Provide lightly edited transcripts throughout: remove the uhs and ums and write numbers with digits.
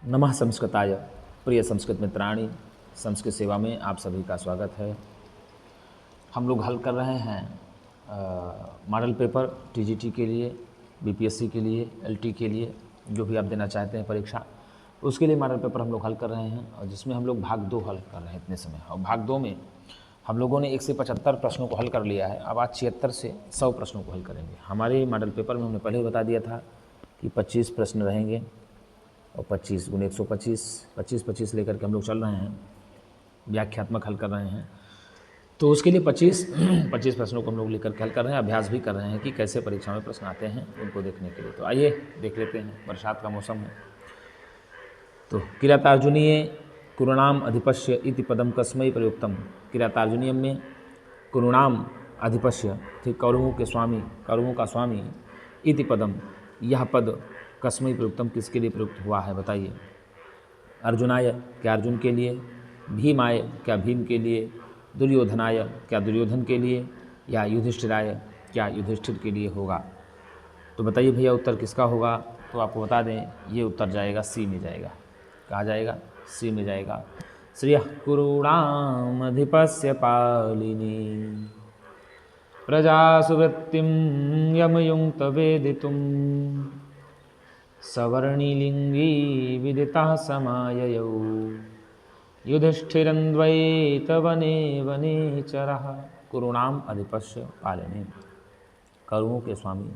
नमः संस्कृताय। प्रिय संस्कृत मित्राणि, संस्कृत सेवा में आप सभी का स्वागत है। हम लोग हल कर रहे हैं मॉडल पेपर टीजीटी के लिए, बीपीएससी के लिए, एलटी के लिए, जो भी आप देना चाहते हैं परीक्षा, उसके लिए मॉडल पेपर हम लोग हल कर रहे हैं, और जिसमें हम लोग भाग 2 हल कर रहे हैं इतने समय। और भाग 2 में हम लोगों ने 1 से 75 प्रश्नों को हल कर लिया है। अब आज 76 से 100 प्रश्नों को हल करेंगे। हमारे मॉडल पेपर में हमने पहले ही बता दिया था कि 25 प्रश्न रहेंगे और 25 गुणे 125, 25 लेकर के हम लोग चल रहे हैं, व्याख्यात्मक हल कर रहे हैं। तो उसके लिए 25 प्रश्नों को हम लोग लेकर के हल कर रहे हैं, अभ्यास भी कर रहे हैं कि कैसे परीक्षा में प्रश्न आते हैं उनको देखने के लिए। तो आइए देख लेते हैं। बरसात का मौसम है, तो किरातार्जुनीय कुरुणाम अधिपश्य इति पदम कस्मै प्रयुक्तम। किरातार्जुनीयम में कुरुणाम अधिपश्य थे, कौरवों के स्वामी, कौरवों का स्वामी, इति पदम, यह पद कस्मै प्रयुक्तम, किसके लिए प्रयुक्त हुआ है बताइए। अर्जुनाय, क्या अर्जुन के लिए, भीमाय, क्या भीम के लिए, दुर्योधनाय, क्या दुर्योधन के लिए, या युधिष्ठिराय, क्या युधिष्ठिर के लिए होगा। तो बताइए भैया उत्तर किसका होगा। तो आपको बता दें, ये उत्तर जाएगा सी में जाएगा। कहाँ जाएगा? सी में जाएगा। श्रियः कुरूणामधिपस्य पालिनी प्रजासुवृत्तिं यमयुङ्क्त वेदितुं सवर्णिलिङ्गी विदितः समाययौ युधिष्ठिरन्द्वैतवने वनेचरः। कुरुणाम अधिपस्य पालिनी, कौरवों के स्वामी,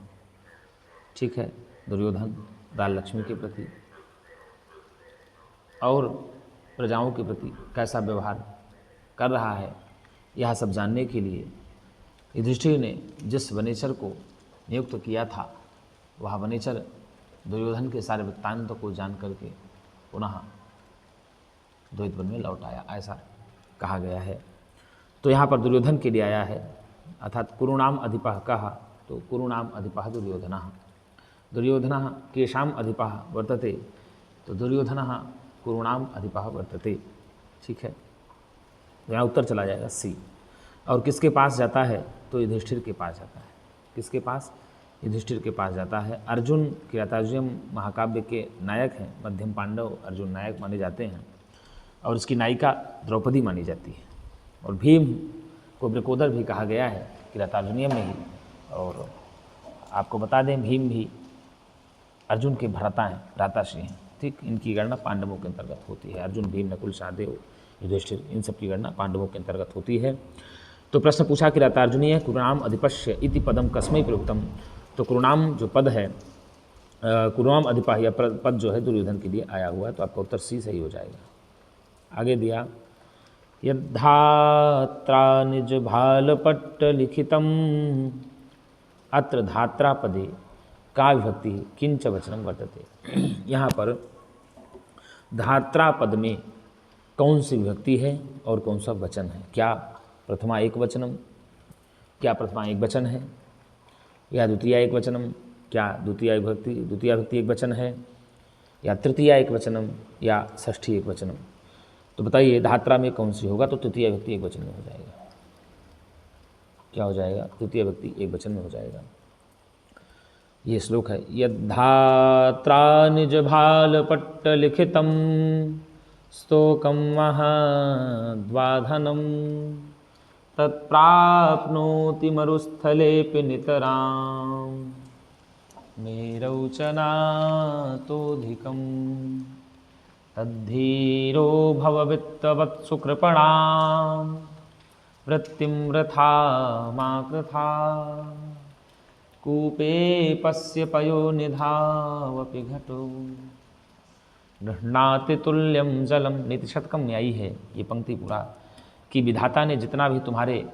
ठीक है, दुर्योधन दाल लक्ष्मी के प्रति और प्रजाओं के प्रति कैसा व्यवहार कर रहा है, यह सब जानने के लिए युधिष्ठिर ने जिस वनेचर को नियुक्त किया था, वह वनेचर दुर्योधन के सारे वृत्तांत को जान करके पुनः द्वैत वन में लौट आया, ऐसा कहा गया है। तो यहाँ पर दुर्योधन के लिए आया है, अर्थात कुरुणाम अधिपः कहा, तो कुरुणाम अधिपः दुर्योधनः। दुर्योधनः केषाम अधिपः वर्तते, तो दुर्योधनः कुरुणाम अधिपः वर्तते, ठीक है। तो यहाँ उत्तर चला जाएगा सी। और किसके पास जाता है? तो युधिष्ठिर के पास जाता है। किसके पास? युधिष्ठिर के पास जाता है। अर्जुन किरातार्जुनीयम महाकाव्य के नायक हैं, मध्यम पांडव अर्जुन नायक माने जाते हैं, और इसकी नायिका द्रौपदी मानी जाती है। और भीम को वृकोदर भी कहा गया है किरातार्जुनीयम में ही। और आपको बता दें, भीम भी अर्जुन के भ्राताश्री हैं, ठीक। इनकी गणना पांडवों के अंतर्गत होती है। अर्जुन, भीम, नकुल, सहदेव, युधिष्ठिर, इन सब की गणना पांडवों के अंतर्गत होती है। तो प्रश्न पूछा किरातार्जुनीय कुरुणाम अधिपश्य इति पदम कस्मै प्रयुक्तम। तो कुरुणाम जो पद है, कुरुणाम अधिपः, यह पद जो है दुर्योधन के लिए आया हुआ है, तो आपका उत्तर सी सही हो जाएगा। आगे दिया, यद्धात्रा निज भालपट्ट लिखितम, अत्र धात्रा पदे का विभक्ति किंच वचनम वर्तते। यहाँ पर धात्रा पद में कौन सी विभक्ति है और कौन सा वचन है? क्या प्रथमा एक वचनम, क्या प्रथमा एक वचन है, या द्वितीय एक वचनम, क्या द्वितीय विभक्ति एक वचन है, या तृतीय एक वचनम, या षष्ठी एक वचनम। तो बताइए धात्रा में कौन सी होगा? तो तृतीय विभक्ति एक वचन में हो जाएगा। क्या हो जाएगा? तृतीय विभक्ति एक वचन में हो जाएगा। ये श्लोक है, यद्धात्रा निज भालपट्ट लिखितम स्तोकम महाद्वाधनम तत्प्राप्नोति मरुस्थलेपि नितरां मेरौचनातोऽधिकं तद्धीरो भववित्तवत्सु कृपणां वृत्तिं वृथा मा कृथा कूपे पश्य पयोनिधावपि घटो गृह्णाति तुल्यं जलम। नीति शतकम में आई है ये पंक्ति पूरा, कि विधाता ने जितना भी तुम्हारे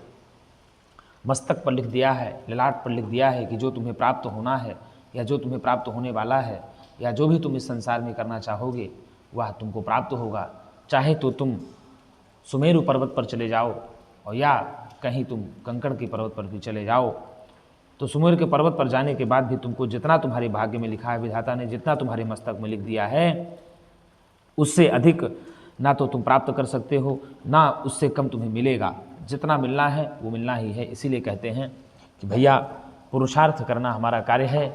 मस्तक पर लिख दिया है, ललाट पर लिख दिया है कि जो तुम्हें प्राप्त होना है, या जो तुम्हें प्राप्त होने वाला है, या जो भी तुम इस संसार में करना चाहोगे वह तुमको प्राप्त होगा। चाहे तो तुम सुमेरु पर्वत पर चले जाओ, और या कहीं तुम कंकड़ के पर्वत पर भी चले जाओ, तो सुमेरु के पर्वत पर जाने के बाद भी तुमको जितना तुम्हारे भाग्य में लिखा है, विधाता ने जितना तुम्हारे मस्तक में लिख दिया है, उससे अधिक ना तो तुम प्राप्त कर सकते हो, ना उससे कम तुम्हें मिलेगा। जितना मिलना है वो मिलना ही है। इसीलिए कहते हैं कि भैया पुरुषार्थ करना हमारा कार्य है,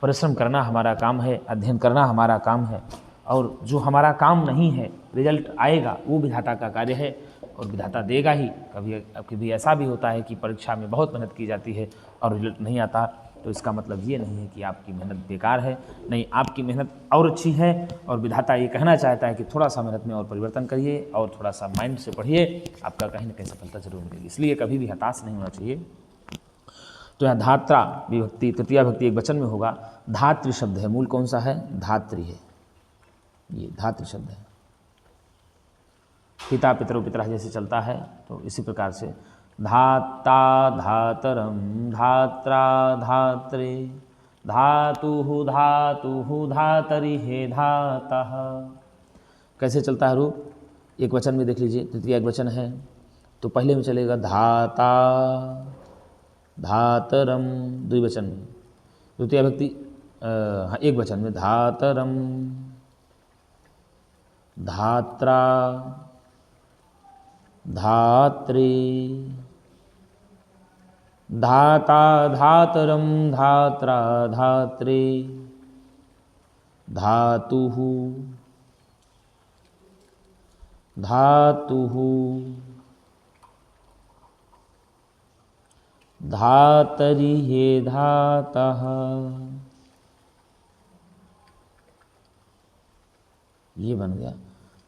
परिश्रम करना हमारा काम है, अध्ययन करना हमारा काम है, और जो हमारा काम नहीं है, रिजल्ट आएगा, वो विधाता का कार्य है और विधाता देगा ही। कभी कभी ऐसा भी होता है कि परीक्षा में बहुत मेहनत की जाती है और रिजल्ट नहीं आता, तो इसका मतलब ये नहीं है कि आपकी मेहनत बेकार है, नहीं, आपकी मेहनत और अच्छी है और विधाता ये कहना चाहता है कि थोड़ा सा मेहनत में और परिवर्तन करिए और थोड़ा सा माइंड से पढ़िए, आपका कहीं ना कहीं सफलता जरूर मिलेगी। इसलिए कभी भी हताश नहीं होना चाहिए। तो यहाँ धात्रा विभक्ति तृतीया भक्ति एक वचन में होगा। धात्री शब्द है, मूल कौन सा है? धात्री है, ये धात्री शब्द है। पिता पितरो पितरः जैसे चलता है, तो इसी प्रकार से धाता धातरम धात्रा धात्रे धातुः धातुः धातरि हे धातः। कैसे चलता है रूप? एक वचन में देख लीजिए, तृतीया एक वचन है तो पहले में चलेगा धाता धातरम, द्विवचन में। द्वितीय भक्ति एक वचन में धातरम धात्रा धात्री धाता धातरम धात्रा धात्री धातुः धातुः धातरि हे धातः। ये बन गया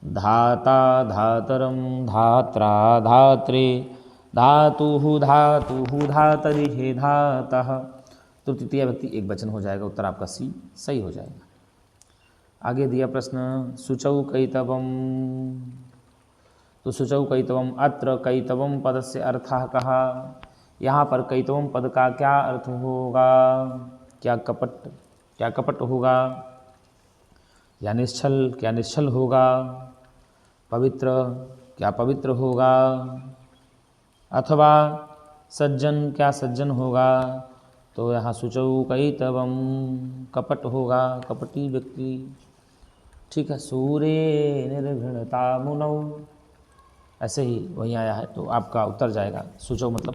धाता धातरम धात्रा धात्रे धातुः धातुः धातरि हे धातः। तो तृतीय व्यक्ति एक वचन हो जाएगा, उत्तर आपका सी सही हो जाएगा। आगे दिया प्रश्न शुचौ कैतवम। तो शुचौ कैतवम, अत्र कैतवम पदस्य अर्थः कः? यहाँ पर कैतवम पद का क्या अर्थ होगा? क्या कपट होगा, या निश्चल, क्या निश्चल होगा? पवित्र, क्या पवित्र होगा? अथवा सज्जन, क्या सज्जन होगा? तो यहाँ शुचौ कैतवम कपट होगा, कपटी व्यक्ति। ठीक है, सूर्ये निर्घृणता मुनौ, ऐसे ही वहीं आया है, तो आपका उत्तर जाएगा शुचौ मतलब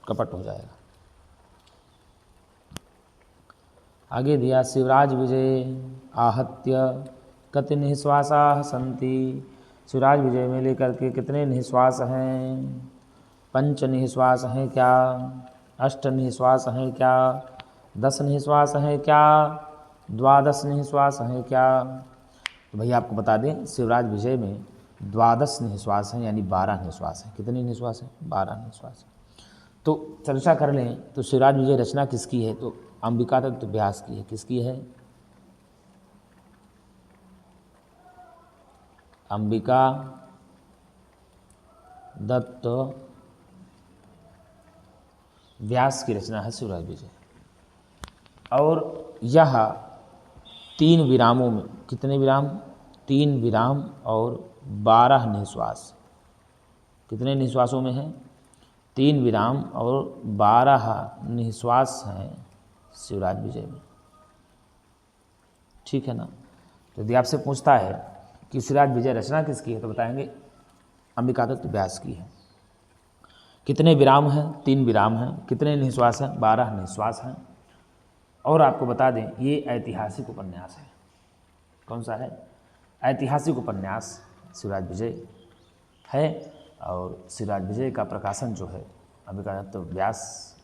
कपट हो जाएगा। आगे दिया शिवराज विजय आहत्य कति निःश्वासाः सन्ति। शिवराज विजय में लेकर के कितने निःश्वास हैं? 5 निःश्वास हैं क्या? 8 निःश्वास हैं क्या? 10 निःश्वास हैं क्या? 12 निःश्वास हैं क्या? तो भैया आपको बता दें, शिवराज विजय में 12 निःश्वास हैं, यानी 12 निःश्वास हैं। कितने निःश्वास हैं? 12 निःश्वास। तो चर्चा कर लें तो शिवराज विजय रचना किसकी है? तो अंबिका दत्त व्यास की है। किसकी है? अंबिका दत्त व्यास की रचना है शिवराज विजय। और यह 3 विरामों में, कितने विराम? 3 विराम और 12 निःश्वास। कितने निःश्वासों में है? 3 विराम और 12 निःश्वास हैं शिवराज विजय में। ठीक है ना? तो यदि आपसे पूछता है कि शिवराज विजय रचना किसकी है, तो बताएंगे अंबिका दत्त व्यास की है। कितने विराम हैं? 3 विराम हैं। कितने निःश्वास हैं? 12 निःश्वास हैं। और आपको बता दें, ये ऐतिहासिक उपन्यास है। कौन सा है? ऐतिहासिक उपन्यास शिवराज विजय है। और शिवराज विजय का प्रकाशन जो है अंबिका दत्त व्यास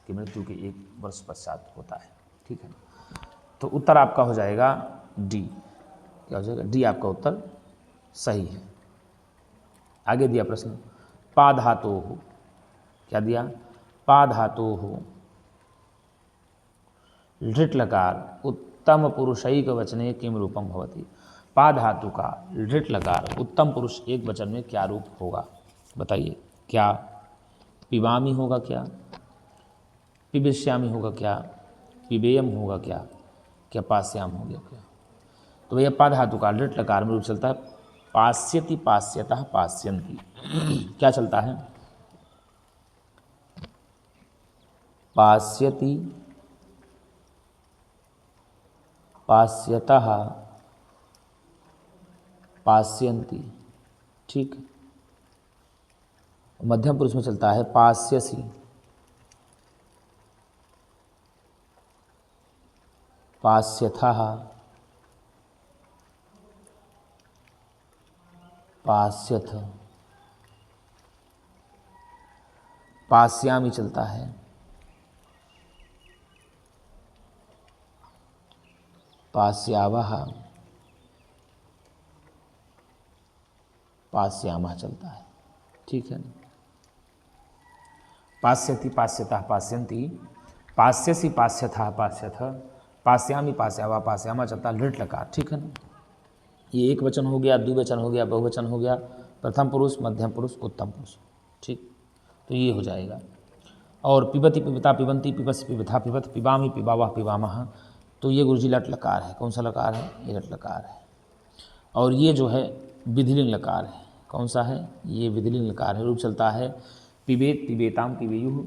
की मृत्यु के 1 वर्ष पश्चात होता है। ठीक है ना? तो उत्तर आपका हो जाएगा डी। क्या हो जाएगा? डी आपका उत्तर सही है। आगे दिया प्रश्न पा धातोः। क्या दिया? पा धातोः लृट् लकार उत्तम पुरुषैक वचने किम रूपम भवति। पा धातु का लृट् लकार उत्तम पुरुष एक वचन में क्या रूप होगा? बताइए। क्या पिबामी होगा? क्या पिबिष्यामी होगा? क्या पिबेयम होगा? क्या पास्याम हो गया? क्या? तो भैया पा धातु का लृट् लकार में रूप चलता है पास्यति पास्यतः पास्यन्ति। क्या चलता है? पास्यति पास्यतः पास्यन्ति। ठीक। मध्यम पुरुष में चलता है पास्यसि पास्यथः पास्यथ, पास्यामि चलता है, पास्यावः, पास्यामः चलता है। ठीक है ना। पास्यति पास्यतः पास्यन्ति, पास्यसि पास्यथः पास्यथ, पास्यामि पास्यावा पास्यामा चलता लृट लकार। ठीक है ना। ये एक वचन हो गया, द्विवचन हो गया, बहुवचन हो गया, प्रथम पुरुष, मध्यम पुरुष, उत्तम पुरुष। ठीक, तो ये हो जाएगा। और पिबति पिबता पिबंती, पिबस पिबथा पिबत, पिबामी पिबावा पिबामह, तो ये गुरुजी लट लकार है। कौन सा लकार है? ये लट लकार है। और ये जो है विधिलिंग लकार है। कौन सा है? ये विधिलिंग लकार है। रूप चलता है पिबेत पिबेताम पिबेयुः,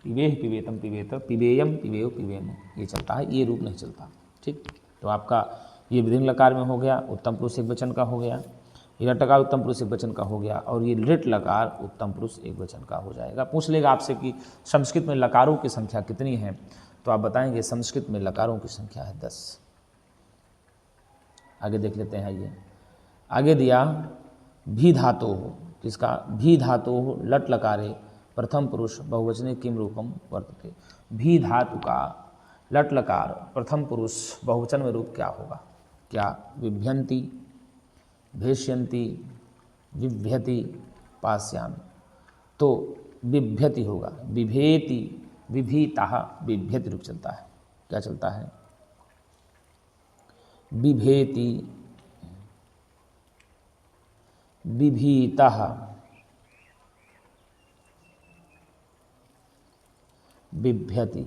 पिबेह पिबेतम पिबेत, पिबेयम पिबेयो पिबेम, ये चलता है। ये रूप नहीं चलता। ठीक, तो आपका ये विधिलिंग लकार में हो गया, उत्तम पुरुष एक वचन का हो गया, ये लट लकार उत्तम पुरुष एक वचन का हो गया, और ये लिट लकार उत्तम पुरुष एक वचन का हो जाएगा। पूछ लेगा आपसे कि संस्कृत में लकारों की संख्या कितनी है, तो आप बताएंगे संस्कृत में लकारों की संख्या है 10। आगे देख लेते हैं। ये आगे दिया भी धातु, किसका? भी धातु लट लकारे प्रथम पुरुष बहुवचने किम रूपम वर्तते। भी धातु का लट लकार प्रथम पुरुष बहुवचन में रूप क्या होगा? क्या? विभ्यंती, भेष्यंती, विभ्यति, पास्यामि। तो बिभ्यति होगा, बिभेति, विभीतः, बिभ्यति रूप चलता है। क्या चलता है? बिभेति, बिभीतः, बिभ्यति।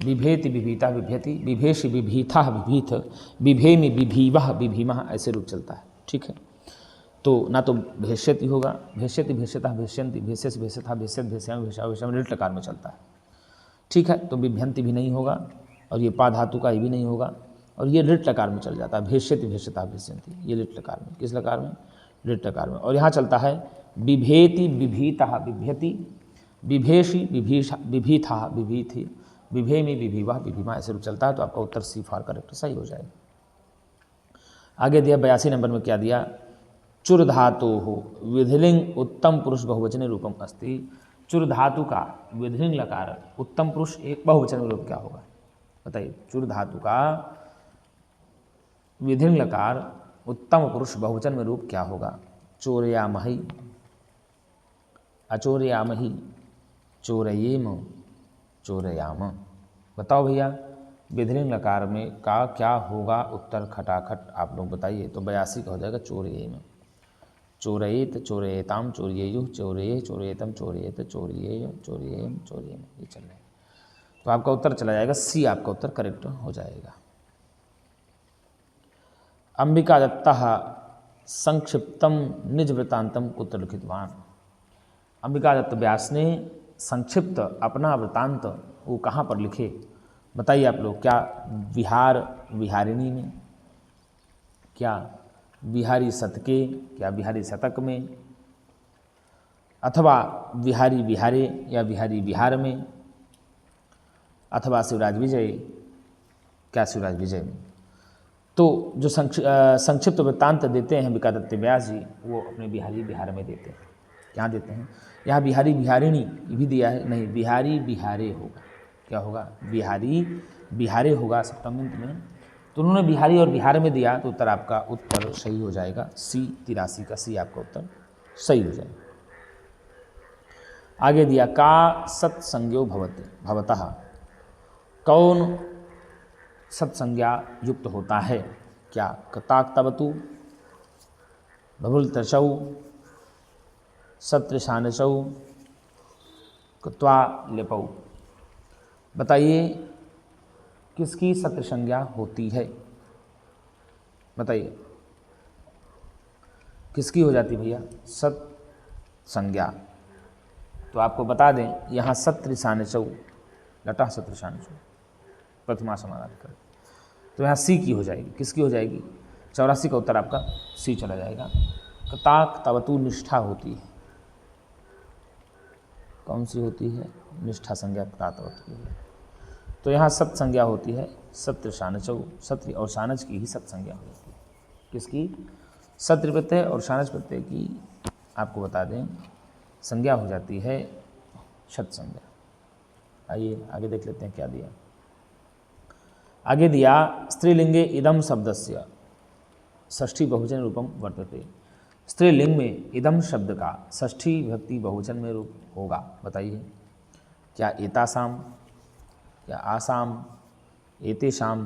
बिभेति बिभीता बिभ्यति, बिभेषि बिभीथा बिभीथ, बिभेमि बिभीवः बिभीमः, ऐसे रूप चलता है। ठीक है। तो ना तो भेष्यति होगा, भेष्यति भेष्यतः भेष्यन्ति, भेष्यसि भेष्यथा भेष्यत भेष्यामि भेषा भेषामि, लिट लकार में चलता है। ठीक है। तो बिभ्यंति भी नहीं होगा, और ये पा धातु का ये भी नहीं होगा, और ये लिट लकार में चल जाता है। भेष्यति भेष्यता भेष्यन्ति, ये लिट लकार में। किस लकार में? लिट लकार में। और यहाँ चलता है बिभेति बिभीतः बिभ्यति, बिभेषि बिभीषा बिभीथा बिभीथि, विभेमि विभीवा विभीमा, ऐसे रूप चलता है। तो आपका उत्तर सी फॉर करेक्ट सही हो जाएगा। आगे दिया 82 नंबर में क्या दिया? चुर धातु हो विधिलिंग उत्तम पुरुष बहुवचने रूपम अस्ति। चुर धातु का विधिलिंग लकार उत्तम पुरुष एक बहुवचन में रूप क्या होगा? बताइए। चुर धातु का विधिलिंग लकार उत्तम पुरुष बहुवचन में रूप क्या होगा? चोरयामहि, अचोरयामहि, चोरयेम, चोरयाम। बताओ भैया विधिलिंग लकार में का क्या होगा उत्तर? खटाखट आप लोग बताइए। तो 82 का हो जाएगा चोरयेम, चोरयेत, चोरयेताम, चोरयेयुः, चोरये, चोरयेतम, चोरयेत, चोरयेय, चोरयेम, चोरयेम, ये चल रहा है। तो आपका उत्तर चला जाएगा सी, आपका उत्तर करेक्ट हो जाएगा। अंबिका दत्तः संक्षिप्तम निज वृत्तांतम कुत्र लिखितवान। अंबिका दत्त व्यास ने संक्षिप्त अपना वृत्तांत वो कहाँ पर लिखे? बताइए आप लोग। क्या विहार विहारिणी में, क्या विहारी शतके, क्या विहारी शतक में, अथवा विहारी विहारे या विहारी विहार में, अथवा शिवराज विजय, क्या शिवराज विजय में? तो जो संक्षिप्त वृत्तांत देते हैं अंबिका दत्त व्यास जी, वो अपने बिहारी बिहार में देते हैं। क्या देते हैं? यहाँ बिहारी बिहारिणी भी दिया है, नहीं बिहारी बिहारे होगा। क्या होगा? बिहारी बिहारे होगा सप्तम्यंत में। तो उन्होंने बिहारी और बिहार में दिया, तो उत्तर आपका उत्तर सही हो जाएगा सी। 83 का सी आपका उत्तर सही हो जाएगा। आगे दिया का सत्संज्ञो भवतः, कौन सत्संज्ञा युक्त होता है? क्या? कताक्तवतु, बभुल तचौ, सत्रशानचौ, कृत्वा लेपौ। बताइए किसकी सत्र संज्ञा होती है? बताइए किसकी हो जाती भैया सत संज्ञा? तो आपको बता दें, यहाँ सत्रशानचौ, लटा सत्रशानचौ प्रथमा समानाधिकरण, तो यहाँ सी की हो जाएगी। किसकी हो जाएगी? 84 का उत्तर आपका सी चला जाएगा। कताक तवतु निष्ठा होती है। कौन सी होती है? निष्ठा संज्ञा कताक तवतु की है। तो यहाँ सत संज्ञा होती है, सत्र शानचौ, सत्र और शानच की ही सत संज्ञा हो जाती है। किसकी? सत्र प्रत्यय और शानच प्रत्यय की आपको बता दें संज्ञा हो जाती है शत संज्ञा। आइए आगे देख लेते हैं क्या दिया। आगे दिया स्त्रीलिंगे इदम शब्दस्य षष्ठी बहुवचन रूपम वर्तते। स्त्रीलिंग में इदम शब्द का षष्ठी विभक्ति बहुवचन में रूप होगा, बताइए। क्या एतासाम, क्या आसाम, एतेषाम,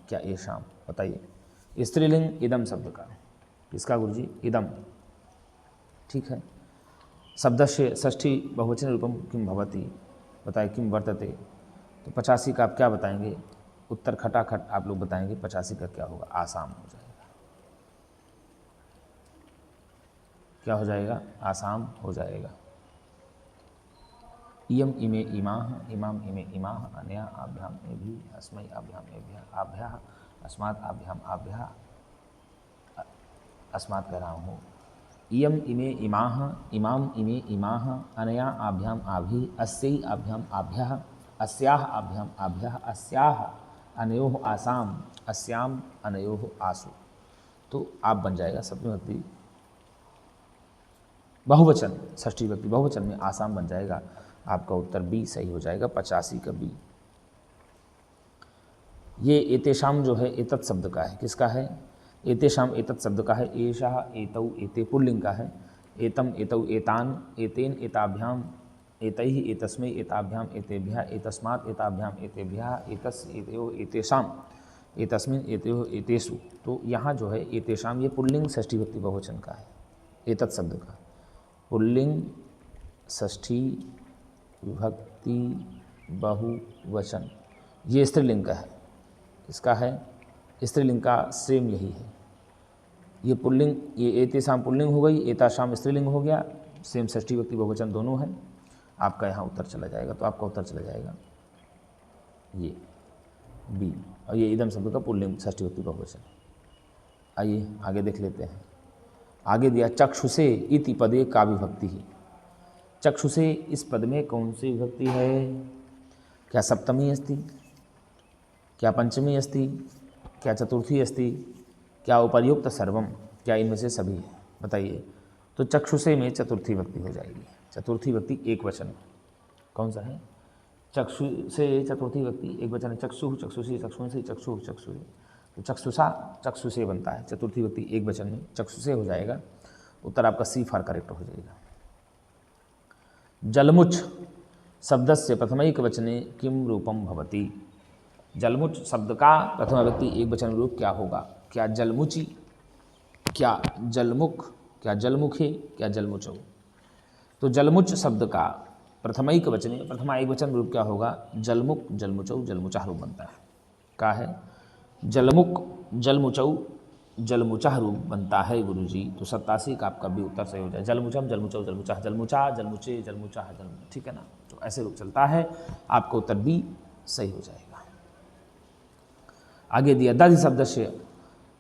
क्या एषाम, बताइए। स्त्रीलिंग इदम शब्द का, किसका गुरुजी? इदम, ठीक है। शब्दस्य षष्ठी बहुवचन रूपम किम भवति, बताइए। किम वर्तते, तो 85 का आप क्या बताएंगे? उत्तर खटाखट आप लोग बताएंगे 85 का क्या होगा? आसाम हो जाएगा। क्या हो जाएगा? आसाम हो जाएगा। इयम इमे इमाह, इमाम इमे इमाह, अनया आभ्याम एभि, अस्मै आभ्याम एभ्यः, आभ्यः अस्मात् आभ्याम आभ्यः, अस्मात् कह रहा हूँ। इयम इमे इमाह, इमाम इमे इमाह, अनया आभ्याम आभि, अस्यै आभ्याम आभ्यः, अस्याः आभ्याम आभ्यः, अस्याः अनयोः आसाम, अस्याम अनयोः आसु। तो आप बन जाएगा सप्तमी विभक्ति बहुवचन, षष्ठी विभक्ति बहुवचन में आसाम बन जाएगा। आपका उत्तर बी सही हो जाएगा, 85 का बी। ये एतेषाम जो है एतत् शब्द का है, किसका है? एतेषाम एतत् शब्द का है। एषः, एतौ, एते पुल्लिंग का है। एतम, एतौ, एतान, एतेन, एताभ्याम, एतैः, एतस्मै, एताभ्याम, एतेभ्यः, एतस्मात्, एताभ्याम, एतेभ्यः, एतस्, एतयोः, एतेषाम, एतस्मिन्, एतयोः, एतेषु। तो यहाँ जो है एतेषाम ये पुल्लिंग षष्ठी विभक्ति बहुवचन का है, एतत् शब्द का। पुल्लिंग षष्ठी विभक्ति बहुवचन, ये स्त्रीलिंग का है। इसका है स्त्रीलिंग का सेम यही है। ये पुल्लिंग, ये एतेषाम पुल्लिंग हो गई, एताशाम स्त्रीलिंग हो गया, सेम षष्ठी विभक्ति बहुवचन दोनों है। आपका यहाँ उत्तर चला जाएगा, तो आपका उत्तर चला जाएगा ये बी। और ये इदम शब्द का पुल्लिंग षष्ठी विभक्ति बहुवचन। आइए आगे देख लेते हैं। आगे दिया चक्षुषे इति पदे का विभक्ति ही। चक्षुषे इस पद में कौन सी विभक्ति है? क्या सप्तमी अस्ति, क्या पंचमी अस्ति, क्या चतुर्थी अस्ति, क्या उपर्युक्त सर्वम, क्या इनमें से सभी है, बताइए। तो चक्षुषे में चतुर्थी विभक्ति हो जाएगी। चतुर्थी विभक्ति एक वचन कौन सा है? चक्षु से चतुर्थी विभक्ति एक वचन है। चक्षु, चक्षुषी, चक्षुषी, चक्षु, चक्षुषी। तो चक्षुषा चक्षु से बनता है, चतुर्थी विभक्ति एक वचन में चक्षु से हो जाएगा। उत्तर आपका सी फॉर करेक्ट हो जाएगा। जलमुच शब्दस्य प्रथमैक वचने किम रूपम भवति। जलमुच शब्द का प्रथम विभक्ति एक वचन रूप क्या होगा? क्या जलमुची, क्या जलमुख, क्या जलमुखे, क्या जलमुचौ। तो जलमुच शब्द का प्रथमैक वचने प्रथमा एक वचन रूप क्या होगा? जलमुख, जलमुचौ, जलमुचाह रूप बनता है। क्या है? जलमुख, जलमुचौ, जलमुचाह रूप बनता है गुरुजी। तो 87 का आपका भी उत्तर सही हो जाए। जलमुचम, जलमुचौ, जलमुचाह, जलमुचा, जलमुचे, जलमुचाह, जलमुचा, ठीक है ना। तो ऐसे रूप चलता है, आपका उत्तर बी सही हो जाएगा। आगे दिया दधि शब्द से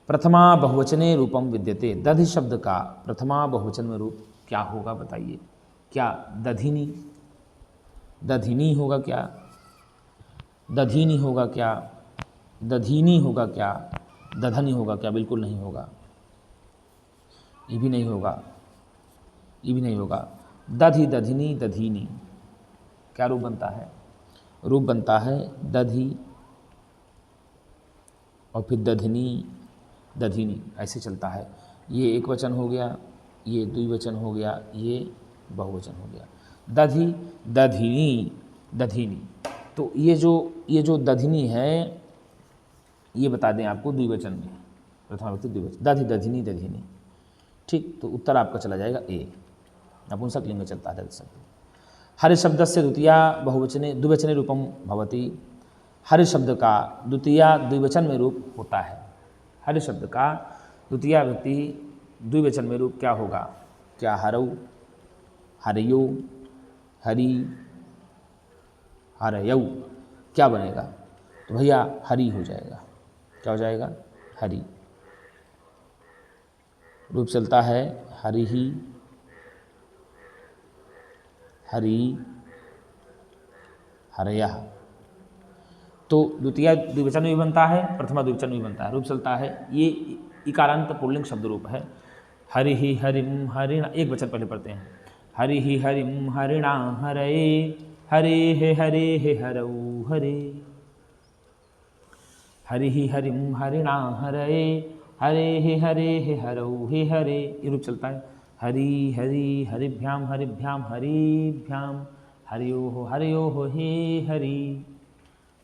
प्रथमा बहुवचने रूपम विद्यते। दधि शब्द का प्रथमा बहुवचन में रूप क्या होगा, बताइए। क्या दधिनी, दधिनी होगा क्या? दधिनी होगा क्या? दधीनी होगा क्या? दधनी होगा क्या? बिल्कुल नहीं होगा, ये भी नहीं होगा, ये भी नहीं होगा। दधि, दधिनी, दधीनी, क्या रूप बनता है? रूप बनता है दधि और फिर दधनी, दधीनी, ऐसे चलता है। ये एक वचन हो गया, ये द्विवचन हो गया, ये बहुवचन हो गया। दधि, दधीनी, दधीनी। तो ये जो दधीनी है ये बता दें आपको द्विवचन में, प्रथमा विभक्ति द्विवचन, दधि, दधीनी, दधीनी, ठीक। तो उत्तर आपका चला जाएगा ए, नपुंसक लिंग में चलता है दधि शब्द। हरि शब्द से द्वितीया बहुवचने द्विवचने रूपम भवति। हरि शब्द का द्वितीया द्विवचन में रूप होता है। हरि शब्द का द्वितीया विभक्ति द्विवचन में रूप क्या होगा? क्या हरौ, हरयो, हरि, हरयौ, क्या बनेगा? तो भैया हरि हो जाएगा। क्या हो जाएगा? हरि। रूप चलता है हरि ही, हरि, हरयः। तो द्वितीय द्विवचन भी बनता है, प्रथमा द्विवचन भी बनता है। रूप चलता है, ये इकारांत पुल्लिंग शब्द रूप है। हरि ही हरिम हरिणा, एक वचन पहले पढ़ते हैं। हरि ही हरिम हरिणा हरे, हरे हे हरऊ हरे। हरि ही हरिम हरिणा हरे, हरे हे हरऊ हे हरे। ये रूप चलता है। हरि हरि हरिभ्याम हरिभ्याम हरिभ्याम, हरियो हो हे हरि।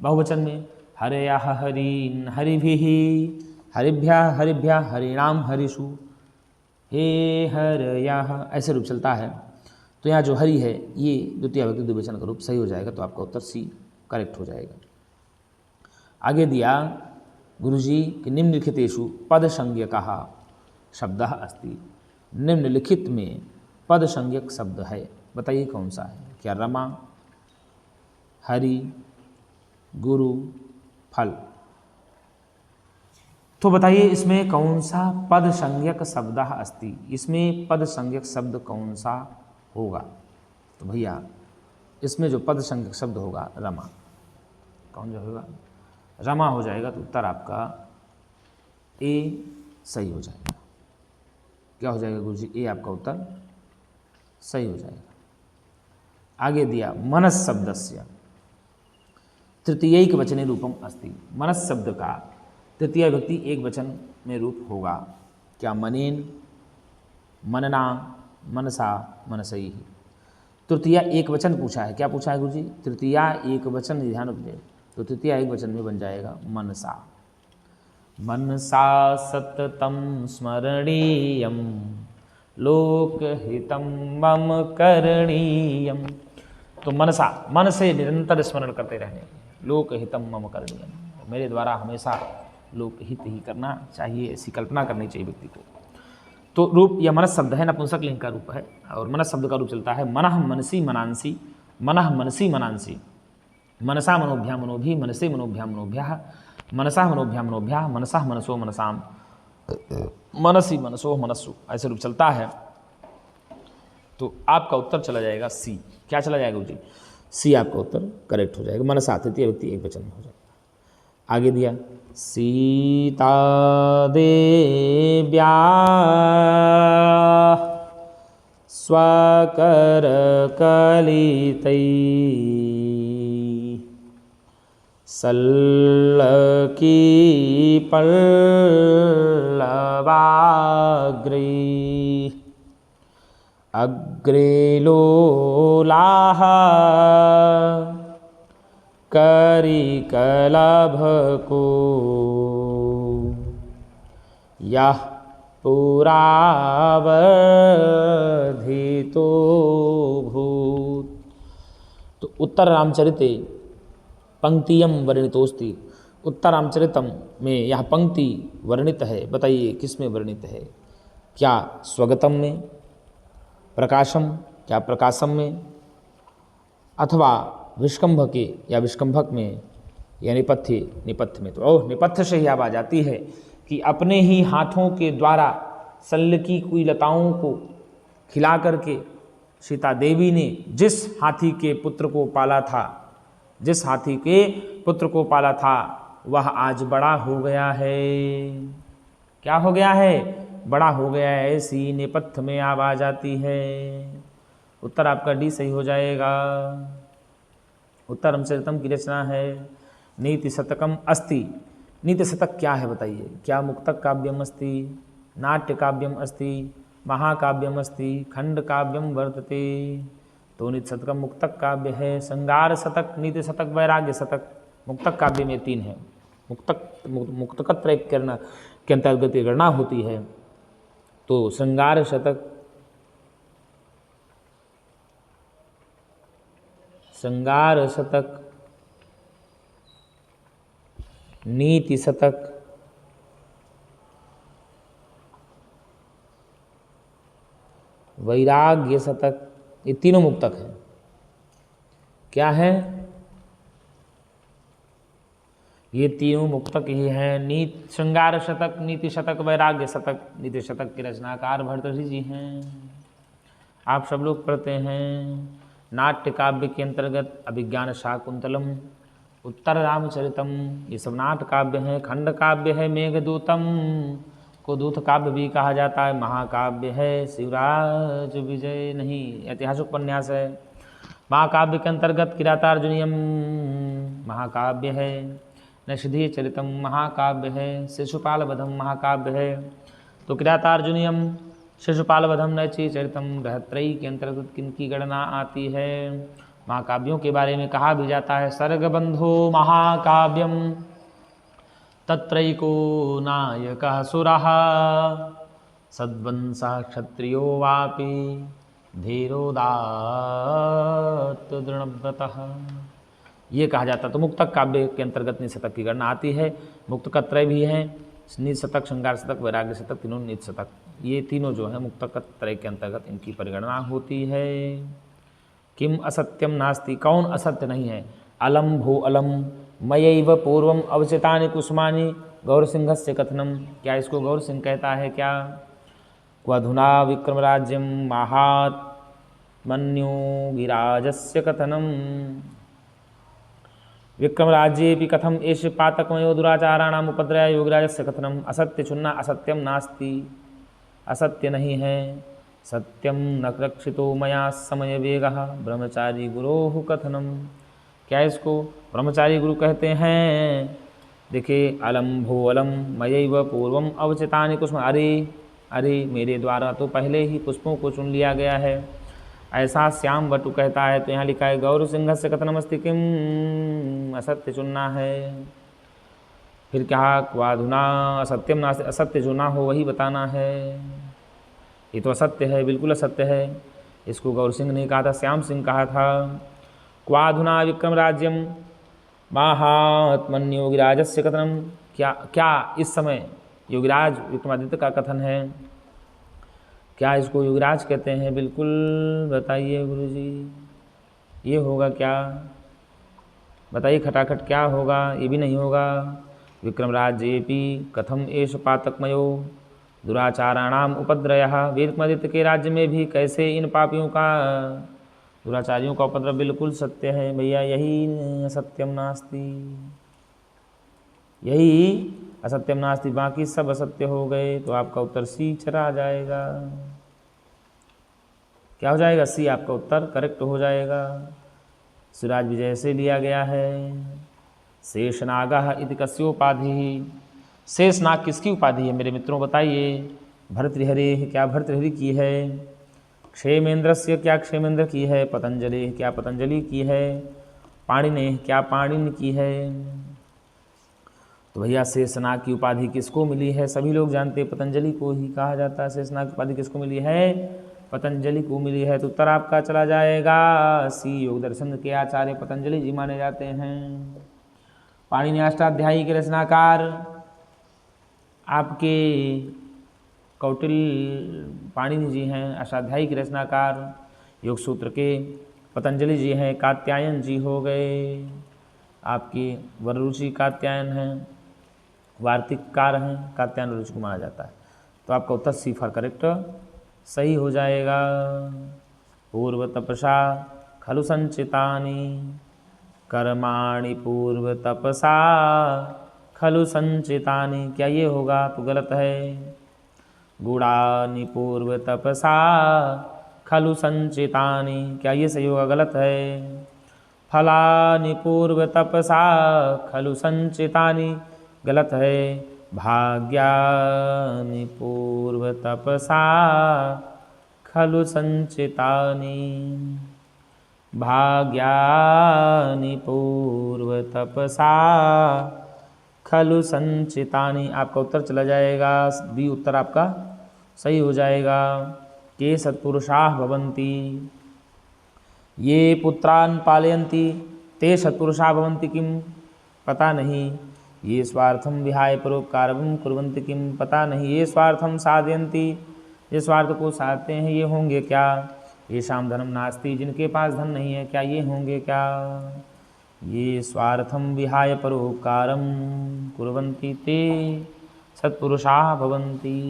बहुवचन में हरया हरीन हरिभिः, हरिभ्या हरिभ्या हरिणाम हरिषु, हे हरया, ऐसे रूप चलता है। तो यहाँ जो हरि है ये द्वितीय विभक्ति द्विवचन का रूप सही हो जाएगा, तो आपका उत्तर सी करेक्ट हो जाएगा। आगे दिया गुरुजी कि निम्नलिखितेषु पद संज्ञकः शब्दः अस्ति। निम्नलिखित में पद संज्ञक शब्द है, बताइए कौन सा है। क्या रमा, हरि, गुरु, फल। तो बताइए इसमें कौन सा पद संज्ञक शब्द अस्ति, इसमें पद संज्ञक शब्द कौन सा होगा। तो भैया इसमें जो पद संज्ञक शब्द होगा रमा, कौन जो होगा, रमा हो जाएगा। तो उत्तर आपका ए सही हो जाएगा। क्या हो जाएगा गुरुजी, ए आपका उत्तर सही हो जाएगा। आगे दिया मनस शब्दस्य तृतीयैक वचने रूपम अस्ति। मनस शब्द का तृतीय विभक्ति एक वचन में रूप होगा। क्या मनेन, मनना, मनसा, मनसई। तृतीय एक वचन पूछा है, क्या पूछा है गुरुजी, तृतीय एक वचन, ध्यान रखिए। तो तृतीय एक वचन में बन जाएगा मनसा। मनसा सततम स्मरणीयम, लोकहितम मम करणीयम। तो मनसा, मन से निरंतर स्मरण करते रहने, लोकहितम मम करणीयम, मेरे द्वारा हमेशा लोकहित ही करना चाहिए, ऐसी कल्पना करनी चाहिए व्यक्ति को। तो रूप यह मनस शब्द है, नपुंसक लिंग का रूप है। और मनस शब्द का रूप चलता है मनः मनसी मनांसी, मनः मनसी मनांसी, मनसा मनोभ्या मनोभि, मनसे मनोभ्या मनोभ्या, मनसा मनोभ्या मनोभ्या, मनसा मनसो मनसाम, मनसी मनसो मनस्सु, ऐसे रूप चलता है। तो आपका उत्तर चला जाएगा सी। क्या चला जाएगा जी, सी आपका उत्तर करेक्ट हो जाएगा। मनसा तृतीय व्यक्ति एक वचन में हो जाएगा। आगे दिया सीता देव्या स्वकर कलितै, सल्लकी पल्लवाग्रे, अग्रे लोलाः करिकलभको, यः पुरावर्धितो भूत्। तो उत्तर रामचरिते पंक्तियम वर्णितोस्ति। उत्तर रामचरितम में यह पंक्ति वर्णित है, बताइए किस में वर्णित है। क्या स्वगतम में, प्रकाशम, क्या प्रकाशम में, अथवा विष्कंभ के या विष्कंभक में, या निपथ्य, निपथ्य में। तो ओह, निपथ्य से ही आवाज आ जाती है कि अपने ही हाथों के द्वारा सल्ल की कोई लताओं को खिला करके सीता देवी ने जिस हाथी के पुत्र को पाला था, जिस हाथी के पुत्र को पाला था, वह आज बड़ा हो गया है। क्या हो गया है, बड़ा हो गया है, ऐसी नेपथ्य में आवाज आती है। उत्तर आपका डी सही हो जाएगा। उत्तर रामचरितम की रचना है नीति शतकम अस्ति। नीति शतक क्या है बताइए। क्या मुक्तक काव्यम अस्ति, नाट्य काव्यम अस्ति, महाकाव्यम अस्ति, खंड काव्यम वर्तते। तो नीति शतकम मुक्तक काव्य है। श्रृंगार शतक, नीति शतक, वैराग्य शतक, मुक्तक काव्य में 3 है। मुक्तकत्र करना के अंतर्गत गणना होती है। तो श्रृंगार शतक, श्रृंगार शतक, नीति शतक, वैराग्य शतक, ये तीनों मुक्तक हैं। क्या है, ये तीनों मुक्तक ही हैं। श्रृंगार शतक, नीति शतक, वैराग्य शतक। नीति शतक के रचनाकार भर्तृहरि जी हैं, आप सब लोग पढ़ते हैं। नाट्य काव्य के अंतर्गत अभिज्ञान शाकुंतलम, उत्तर रामचरितम, ये सब नाट काव्य हैं। खंड काव्य है मेघदूतम, को दूत काव्य भी कहा जाता है। महाकाव्य है शिवराज विजय, नहीं ऐतिहासिक उपन्यास है। महाकाव्य के अंतर्गत किरातार्जुनीयम महाकाव्य है। नैषधीय चरितम महाकाव्य है। शिशुपाल वधम महाकाव्य है। तो किरातार्जुनीयम, शिशुपाल वधम, नैषधीय चरितम, रहत्रयी के अंतर्गत किनकी गणना आती है? महाकाव्यों के बारे में कहा भी जाता है सर्गबंधो महाकाव्यम तत्रैको नायकः सुरः सद्वंशः क्षत्रियो वापि धीरोदात्त दृढ़व्रतः, ये कहा जाता। तो मुक्तक काव्य के अंतर्गत निशतक की गणना आती है। मुक्तक त्रय भी हैं, निज शतक, श्रृंगार शतक, वैराग्य शतक, तीनों निज शतक, ये तीनों जो है मुक्तक त्रय के अंतर्गत इनकी परिगणना होती है। किम असत्यम नास्ति, कौन असत्य नहीं है? अलम भो अलम मयैव पूर्वम अवचितानि कुसुमानि गौरसिंहस्य कथनम, क्या इसको गौर सिंह कहता है क्या? क्वधुना विक्रमराज्यम महात्मन्यो गिराजस्य कथनम, विक्रमराज्ये भी कथम एष पातकमयो दुराचाराणाम उपद्रय योगिराजस्य कथनम। असत्य चुनना, असत्यम नास्ति, असत्य नहीं है। सत्यम न रक्षितो मया समय वेगः ब्रह्मचारी गुरोः कथनम, क्या इसको ब्रह्मचारी गुरु कहते हैं? देखिए, अलम भो अलम मयैव पूर्वम अवचितानि कुसुम, अरे मेरे द्वारा तो पहले ही पुष्पों को चुन लिया गया है, ऐसा श्याम बटु कहता है। तो यहाँ लिखा है गौर सिंह से कथनमस्ति किम, असत्य चुनना है। फिर क्या? क्वाधुना असत्यम नास्ति, असत्य जो ना हो वही बताना है। ये तो असत्य है, बिल्कुल असत्य है। इसको गौर सिंह ने कहा था, श्याम सिंह कहा था। क्वाधुना विक्रम राज्यम महात्मन्य योगिराजस्य कथनम, क्या इस समय योगिराज विक्रमादित्य का कथन है? क्या इसको योगिराज कहते हैं? बिल्कुल बताइए गुरुजी, ये होगा क्या? बताइए खटाखट क्या होगा? ये भी नहीं होगा। विक्रमराज्येपि कथम एष पातकमयो दुराचाराणाम उपद्रयः, विक्रमादित्य के राज्य में भी कैसे इन पापियों का, दुराचारियों का उपद्रव बिल्कुल सत्य है भैया, यही असत्यम नास्ति, यही असत्यम नास्ति, बाकी सब असत्य हो गए। तो आपका उत्तर सी चला जाएगा। क्या हो जाएगा? सी आपका उत्तर करेक्ट हो जाएगा। शिवराज विजय से लिया गया है। शेषनागः इति कस्योपाधि, शेषनाग किसकी उपाधि है मेरे मित्रों बताइए? भर्तृहरे, क्या भर्तृहरि की है? क्षेमेंद्रस्य, क्या क्षेमेंद्र की है? पतंजलि, क्या पतंजलि की है? पाणिनि, क्या पाणिनि की है? तो भैया शेषनाग की उपाधि किसको मिली है? सभी लोग जानते हैं पतंजलि को ही कहा जाता है। शेषनाग की उपाधि किसको मिली है? पतंजलि को मिली है। तो उत्तर आपका चला जाएगा सी, योग दर्शन के आचार्य पतंजलि जी माने जाते हैं। पाणिनि अष्टाध्यायी के रचनाकार आपके कौटिल्य पाणिनि जी हैं, अष्टाध्यायी के रचनाकार। योग सूत्र के पतंजलि जी हैं। कात्यायन जी हो गए आपकी, वररुचि कात्यायन हैं, वार्तिककार हैं, कात्यायन रुचि को माना जाता है। तो आपका उत्तर सी फॉर करेक्ट सही हो जाएगा। पूर्व तपसा खलु संचितानि कर्माणि, पूर्व तपसा खलु संचितानि, क्या ये होगा? तो गलत है। गुणानि पूर्व तपसा खलु संचितानि, क्या ये सही होगा? गलत है। फलानि पूर्व तपसा खलु संचितानि, गलत है। भाग्यानि पूर्व तपसा खलु संचितानि, भाग्यानि पूर्व तपसा खलु संचितानि, आपका उत्तर चला जाएगा बी, उत्तर आपका सही हो जाएगा। के सत्पुरुषाः भवन्ति, ये पुत्रान् पालयन्ति, ते सत्पुरुषाः भवन्ति किम, पता नहीं। ये स्वार्थम विहाय परोपकारं कुर्वन्ति किम, पता नहीं। ये स्वार्थम साधयन्ति, ये स्वार्थ को साधते हैं, ये होंगे क्या? येषां धनम नास्ति, जिनके पास धन नहीं है, क्या ये होंगे क्या? ये स्वार्थम विहाय परोपकारं कुर्वन्ति ते सत्पुरुषाः भवन्ति,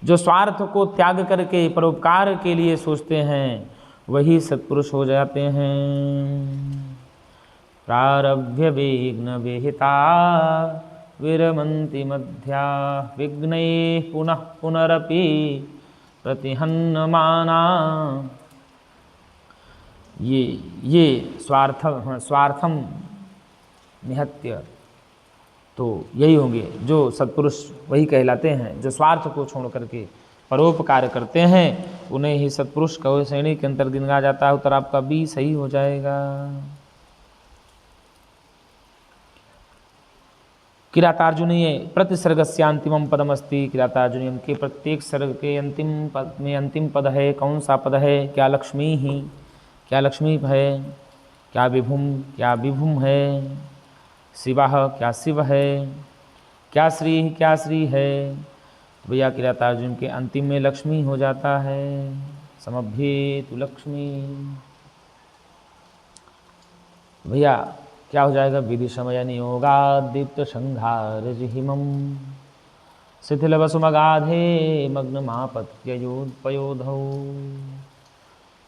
जो स्वार्थ को त्याग करके परोपकार के लिए सोचते हैं वही सत्पुरुष हो जाते हैं। प्रारभ्य विघ्न विहिता विरमन्ति मध्या विघ्नैः पुनः पुनरपि प्रतिहन्यमाना। ये स्वार्थम निहत्य, तो यही होंगे जो सत्पुरुष, वही कहलाते हैं जो स्वार्थ को छोड़ करके परोपकार करते हैं, उन्हें ही सत्पुरुष कवि श्रेणी के अंतर गिना जाता है। उत्तर आपका बी सही हो जाएगा। किरातार्जुनीय प्रतिसर्गस्यांतिमम पदमस्ति। किरातार्जुनीय के प्रत्येक सर्ग के अंतिम पद में अंतिम पद है। कौन सा पद है? क्या लक्ष्मी ही, क्या लक्ष्मी है? क्या विभुम, क्या विभुम है? शिवः, क्या शिव है? क्या श्री, क्या श्री है? तो भैया किरातार्जुन के अंतिम में लक्ष्मी हो जाता है। समभ्येतु लक्ष्मी। भैया क्या हो जाएगा? विधि समय नियोगा दीप्त संघार जिहिमम शिथिल वसुमगाधे मग्नमापत्योधौ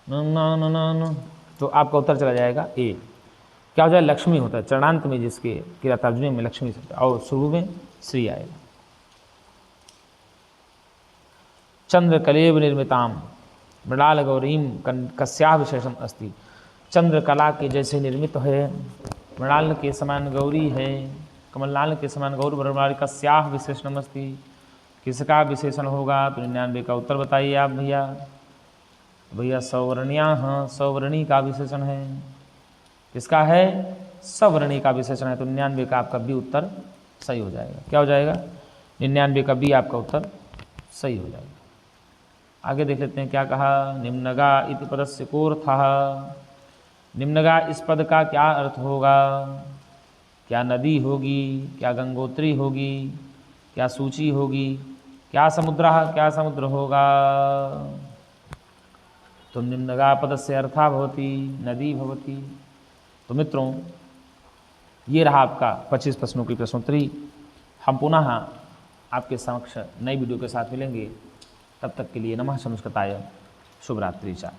न। तो आपका उत्तर चला जाएगा ए। क्या हो जाए? लक्ष्मी होता है चरणांत में, जिसके किरातार्जुनीय में लक्ष्मी शब्द और शुरू में श्री आएगा। चंद्र कलेव निर्मिताम मृणाल गौरीम कस्या विशेषम अस्ति। चंद्रकला के जैसे निर्मित है, मृणाल के समान गौरी है, कमलनाल के समान गौर बरमारी कस्या विशेषण अस्ति। किसका विशेषण होगा? तो 99 का उत्तर बताइए आप भैया। भैया सौवर्णिया, हाँ सौवर्णी का विशेषण है। किसका है? सवर्णी का विशेषण है। तो 99 का आपका बी उत्तर सही हो जाएगा। क्या हो जाएगा? 99 का बी आपका उत्तर सही हो जाएगा। आगे देख लेते हैं क्या कहा। निम्नगा इति पदस्य कोऽर्थः। निम्नगा इस पद का क्या अर्थ होगा? क्या नदी होगी? क्या गंगोत्री होगी? क्या सूची होगी? क्या समुद्र, क्या समुद्र होगा? तो निम्नगा पदस्य अर्थः भवति नदी भवति। तो मित्रों, ये रहा आपका 25 प्रश्नों की प्रश्नोत्तरी। हम पुनः आपके समक्ष नई वीडियो के साथ मिलेंगे। तब तक के लिए नमः संस्कृताय, शुभ रात्रि चा।